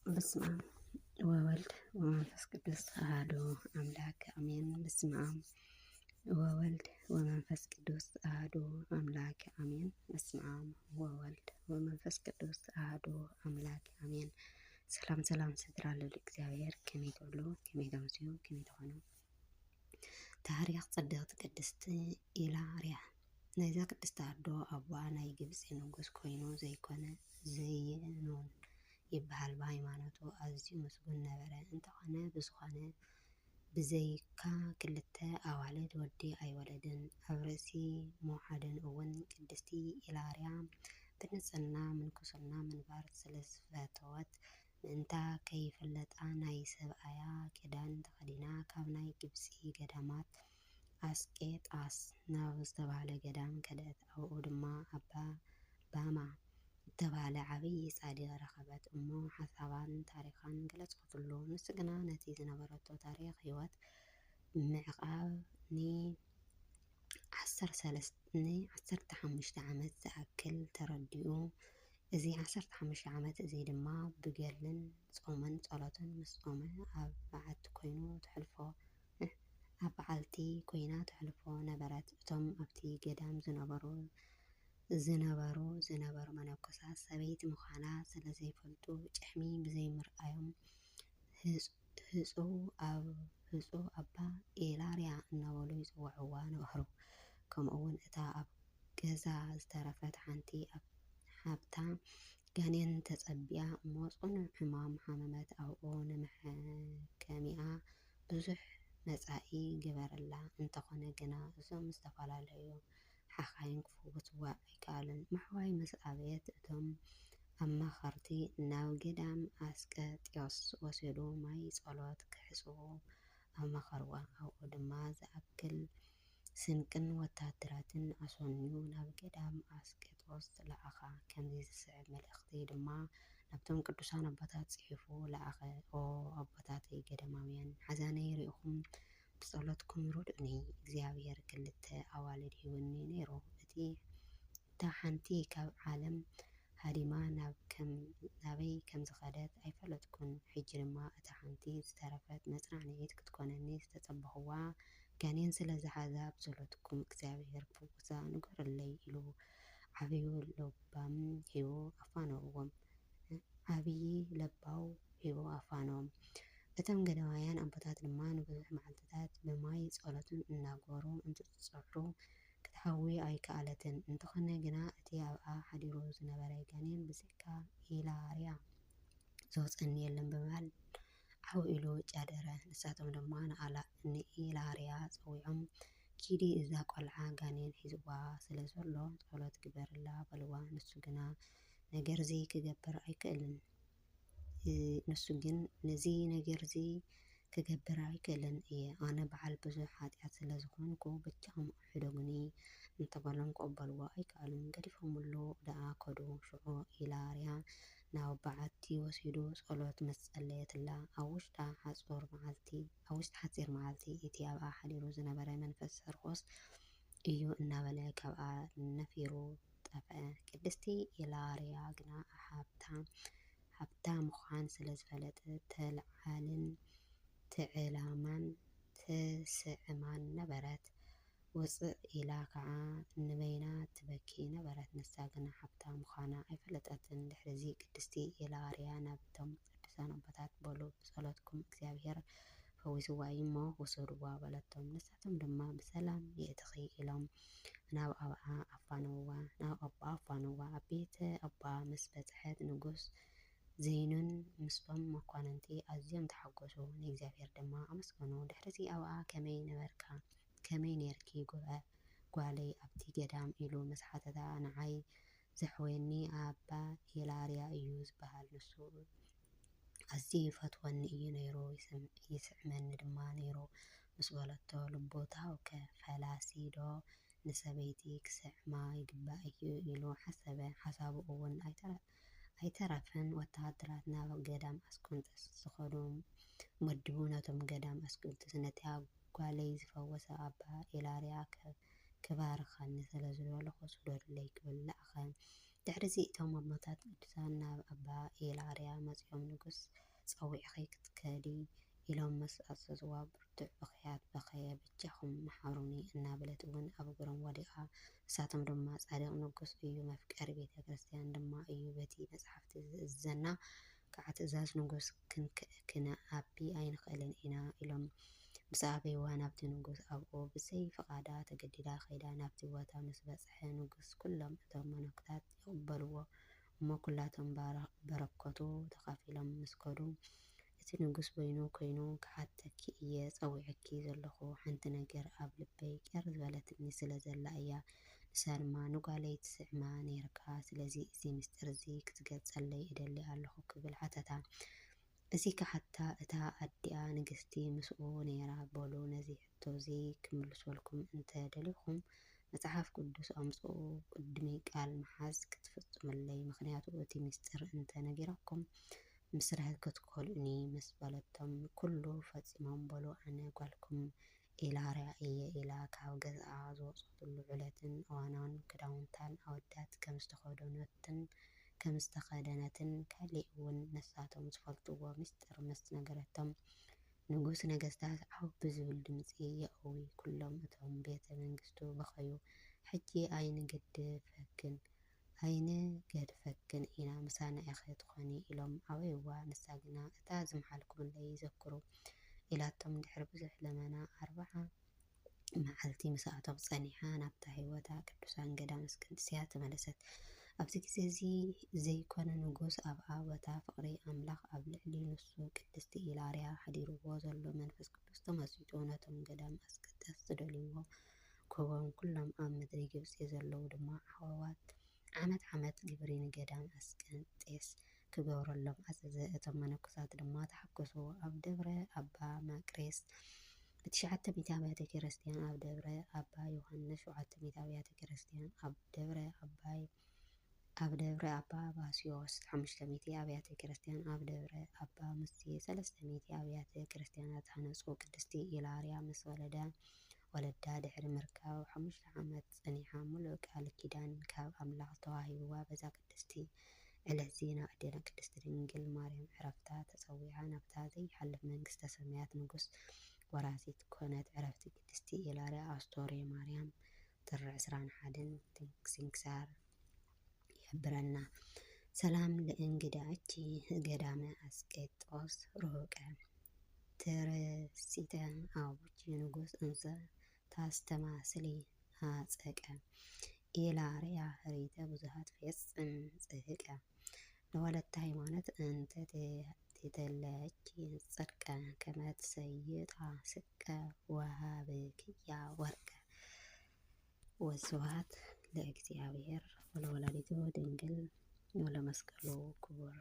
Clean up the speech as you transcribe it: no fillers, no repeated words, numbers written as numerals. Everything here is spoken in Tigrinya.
በስመ አብ ወወልድ ወመንፈስ ቅዱስ አሐዱ አምላክ አሜን። በስመ አብ ወወልድ ወመንፈስ ቅዱስ አሐዱ አምላክ አሜን። በስመ አብ ወወልድ ወመንፈስ ቅዱስ አሐዱ አምላክ አሜን። ሰላም ሰላም ስድራ ለእግዚአብሔር ከመይ ትብሉ ከመይ ተምስዩ ከመይ ትኾኑ ታሪክ ጽድቅት ቅድስት ኢላርያ ናይዛ ቅድስት አዶ አባ ናይ ግብፂ ንጉስ ኮይኑ ዘይኮነ ዘይኑን ይበሃል። በሃይማኖቱ ኣዝዩ ምስጉን ነበረ። እንተኾነ ብዝኾነ ብዘይካ ክልተ ኣዋልድ ወዲ ኣይወለድን። ኣብ ርእሲ ሞሓደን እውን ቅድስቲ ኢላርያ ብንጽህና ምንኩስና ምንባር ስለዝፈተወት ምእንታ ከይፈለጣ ናይ ሰብኣያ ክዳን ተኸዲና ካብ ናይ ግብፂ ገዳማት ኣስቄጣስ ናብ ዝተባህለ ገዳም ከደት። ኣብኡ ድማ ኣባ ባማ ዝተባህለ ዓብይ ጻዲቅ ረኸበት እሞ ሓሳባን ታሪኻን ገለጸትሉ። ንሱ ግና ነቲ ዝነበረቶ ታሪክ ህይወት ምዕቃብ ን15 ዓመት ዝኣክል ተረዲኡ። እዚ 15 ዓመት እዚ ድማ ብገድልን ጾምን ጸሎትን ምስ ጾመ ኣብ በዓልቲ ኮይና ተሕልፎ ነበረት። እቶም ኣብቲ ገዳም ዝነበሩ መነኮሳት ሰበይቲ ምዃና ስለ ዘይፈልጡ ጭሕሚ ብዘይምርኣዮም ህፁ ኣባ ኢላርያ እናበሉ ይፅውዕዋ ነበሩ። ከምኡውን እታ ኣብ ገዛ ዝተረፈት ሓንቲ ሓብታ ጋኔን ተጸቢያ እሞ ጽኑዕ ሕማም ሓመመት። ኣብኡ ንመሕከሚኣ ብዙሕ መጻኢ ገበረላ። እንተኾነ ግና እዞም ዝተፈላለዩ ሓኻይም ክፍውስዋ ኣይከኣሉን። ማሕዋይ ምስ ኣበየት እቶም ኣማኸርቲ ናብ ገዳም ኣስቄጥዮስ ወሲዱ ማይ ጸሎት ክሕጽቡ ኣማኸርዋ። ኣብኡ ድማ ዝኣክል ስንቅን ወታደራትን ኣሰንዩ ናብ ገዳም ኣስቄጦስ ለኣኻ። ከምዚ ዝስዕብ መልእኽቲ ድማ ናብቶም ቅዱሳን ኣባታት ጽሒፉ ለኣኸ። ኦ ኣቦታተይ ገዳማውያን ሓዘነይ ርኢኹም ብጸሎትኩም ርድኡኒ። እግዚኣብሔር ክልተ ኣዋልድ ሂቡኒ ነይሩ። እታ ሓንቲ ካብ ዓለም ሃዲማ ናበይ ከም ዝኸደት ኣይፈለጥኩን። ሕጂ ድማ እታ ሓንቲ ዝተረፈት መጽናዕኒት ክትኮነኒ ዝተጸበኽዋ ጋኔን ስለ ዝሓዛ ብጸሎትኩም እግዚኣብሔር ክፍውሳ ንገረለይ ኢሉ ዓብይ ልባም ሂቡ ኣፋነዎም። እቶም ገዳማውያን ኣቦታት ድማ ንብዙሕ መዓልትታት ብማይ ጸሎትን እናገበሩ እንትጽዕሩ ክትሓዊ ኣይከኣለትን። እንተኾነ ግና እቲ ኣብኣ ሓዲሩ ዝነበረ ጋኔን ብዘይካ ኢላርያ ዘውፀኒ የለን ብምባል ዓው ኢሉ ጫደረ። ንሳቶም ድማ ንኢላርያ ፀዊዖም ኪዲ እዛ ቆልዓ ጋኔን ሒዝዋ ስለ ዘሎ ጸሎት ግበርላ በልዋ። ንሱ ግን ነገርዚ ክገብር እየ። ኣነ በዓል ብዙሕ ሓጢኣት ስለ ዝኾንኩ ብቻኦም ሕደጉኒ እንተበሎም ክቕበልዎ ኣይከኣሉን። ገዲፎምሉ ደኣ ከዱ። ሽዑ ኢላርያ ናብ በዓቲ ወሲዱ ጸሎት ምስ ጸለየትላ ኣብ ውሽጢ ሓጺር መዓልቲ እቲ ኣብኣ ሓዲሩ ዝነበረ መንፈስ ርኩስ እዩ እናበለ ካብኣ ነፊሩ ጠፍአ። ቅድስቲ ኢላርያ ግና ሃብታ ምዃን ስለ ዝፈለጠት ተልዓልን ትዕላማን ትስዕማን ነበረት። ውፅእ ኢላ ከዓ ንበይና ትበኪ ነበረት። ንሳ ግና ሃብታ ምዃና ኣይፈለጠትን። ድሕሪዚ ቅድስቲ ኢላርያ ናብቶም ቅዱሳን ኣቦታት በሉ ብጸሎትኩም እግዚኣብሔር ፈዊስዋ እሞ ውሰድዋ በለቶም። ንሳቶም ድማ ብሰላም የእትኺ ኢሎም ናብ ኣባ ኣፋነዋ። ኣብ ቤተ ኣባ ምስ በጽሐት ንጉስ ዘይኑን ምስቶም መኳንንቲ ኣዝዮም ተሓጐሱ። ንእግዚኣብሔር ድማ ኣመስገኑ። ድሕሪዚ ኣብኣ ከመይ ነርኪ ጓለይ ኣብቲ ገዳም ኢሉ ምስ ሓተታ ንዓይ ዘሕወየኒ ኣባ ኢላርያ እዩ ዝበሃል። ንሱ ኣዝዩ ይፈትወኒ እዩ ነይሩ ይስዕመኒ ድማ ነይሩ ምስ በለቶ ልቦታውከ ፈላሲ ዶ ንሰበይቲ ክስዕማ ይግባእ እዩ ኢሉ ሓሰበ። ሓሳቡ እውን ኣይተረፈን። ወታሃደራት ናብ ገዳም ኣስቆንጥስ ዝኸዱ መዲቡ ነቶም ገዳም ኣስቆንጥስ ነታ ጓለይ ዝፈወሰ ኣባ ኢላርያ ክባርኸኒ ስለ ዝደለኹ ስደዱለይ ክብል ለኣኸ። ድሕሪዚ እቶም ኣቦታት ቅዱሳን ናብ ኣባ ኤላርያ መጺኦም ንጉስ ጸዊዕኺ ክትከዲ ኢሎም ምስ ኣዘዝዋ ብርቱዕ ብኽያት በኸየ በጃኹም መሓሩኒ እናበለት እውን ኣብ እግሮም ወዲቓ ንሳቶም ድማ ጻድቕ ንጉስ እዩ መፍቀሪ ቤተ ክርስቲያን ድማ እዩ በቲ መጽሓፍቲ ዝእዘና ከዓ ትእዛዝ ንጉስ ክንኣቢ ኣይንኽእልን ኢና ኢሎም ምስ ኣበይዋ ናብቲ ንጉስ ኣብኡ ብዘይ ፍቓዳ ተገዲዳ ኸይዳ ናብቲ ቦታ ምስ በጽሐ ንጉስ ኩሎም እቶም መነኮታት ይቕበልዎ እሞ ኩላቶም በረከቱ ተኻፊሎም ምስ ከዱ እቲ ንጉስ በይኑ ኮይኑ ክሓተኪ እየ ጸዊዕኪ ዘለኹ ሓንቲ ነገር ኣብ ልበይ ቄር ዝበለትኒ ስለ ዘላ እያ ንሳ ድማ ንጓለይ ትስዕማ ነይርካ ስለዚ እዚ ምስጢር እዚ ክትገልጸለይ እደሊ ኣለኹ ክብል ሓተታ እዚ ክሓታ እታ ኣዲኣ ንግስቲ ምስኡ ነይራ በሉ ነዚ ሕቶ እዚ ክምልሰልኩም እንተደሊኹም መጽሓፍ ቅዱስ ኣምጽኡ ቅድሚ ቃል መሓዝ ክትፍጽሙለይ ምክንያቱ እቲ ምስጢር እንተነጊራኩም ምስራሕ ክትኮልኡኒ ምስ በለቶም ኩሉ ፈጺሞም በሉ ኣነ ጓልኩም ኤላርያ እየ ኢላ ካብ ገዝኣ ዝወፀትሉ ዕለትን እዋናን ክዳውንታን ኣወዳት ከም ዝተኸደነትን ካሊእ እውን ነሳቶም ዝፈልጥዎ ምስጢር ምስ ነገረቶም ንጉስ ነገስታት ዓው ብዝብል ድምፂ የእዊ ኩሎም እቶም ቤተ መንግስቱ በኸዩ ሕጂ ኣይንገድፈክን ኢና ምሳና ኢኸ ትኾኒ ኢሎም ኣበይዋ ንሳ ግና እታ ዝመሓልኩምለይ ይዘክሩ ኢላቶም ድሕሪ ብዙሕ ለመና 40 መዓልቲ ምስኣቶም ጸኒሓ ናብታ ህይወታ ቅዱሳን ገዳም እስክንድስያ ተመለሰት። ኣብዚ ግዜ እዚ ዘይኮነ ንጉስ ኣብኣ ቦታ ፍቕሪ ኣምላኽ ኣብ ልዕሊ ንሱ ቅድስቲ ኢላርያ ሓዲርዎ ዘሎ መንፈስ ቅዱስ ተመሲጡ ነቶም ገዳም ኣስቀደስ ዝደልይዎ ክህቦም ኩሎም ኣብ ምድሪ ግብፂ ዘለዉ ድማ ኣሕዋት ዓመት ግብሪ ንገዳም ኣስቀንጤስ ክገብረሎም ኣዘዘ። እቶም መነኮሳት ድማ ተሓገሱ። ኣብ ደብረ ኣባ መቅሬስ ብ900 ኣብያተ ክርስቲያን ኣብ ደብረ ኣባ ዮሃንስ 700 ኣብያተ ክርስቲያን ኣብ ደብረ ኣባ ባስዮስ 500 ኣብያተ ክርስቲያን ኣብ ደብረ ኣባ ሙሴ 300 ኣብያተ ክርስቲያናት ሃነጹ። ቅድስቲ ኢላርያ ምስ ወለዳ ድሕሪ ምርካብ 5 ዓመት ጸኒሓ ሙሉእ ቃል ኪዳን ካብ ኣምላኽ ተዋሂብዋ በዛ ቅድስቲ ዕለት እዚ ናብ ኣዴና ቅድስቲ ድንግል ማርያም ዕረፍታ ተጸዊዓ ናብታ ዘይሓልፍ መንግስተ ሰማያት ንጉስ ወራሲት ኮነት። ዕረፍቲ ቅድስቲ ኢላርያ ኣስቶሬ ማርያም ጥሪ 21 ስንክሳር ይሕብረና። ሰላም ለእንግዳእኪ ገዳመ አስቄጦስ ሩቀ ትረሲተ አቡኪ ንጉስ እንዘ ታስተማስሊ አጸቀ ኢላርያ ህሪተ ብዙሃት ፈጽም ጽህቀ ለወለተ ሃይማኖት እንተ ትተለኪ ጽድቀ ከመት ሰይጣ ስቀ ወሃብክያ ወርቀ። ወስብሐት ለእግዚአብሔር ወለወላዲቱ ድንግል ወለመስቀሉ ክቡር።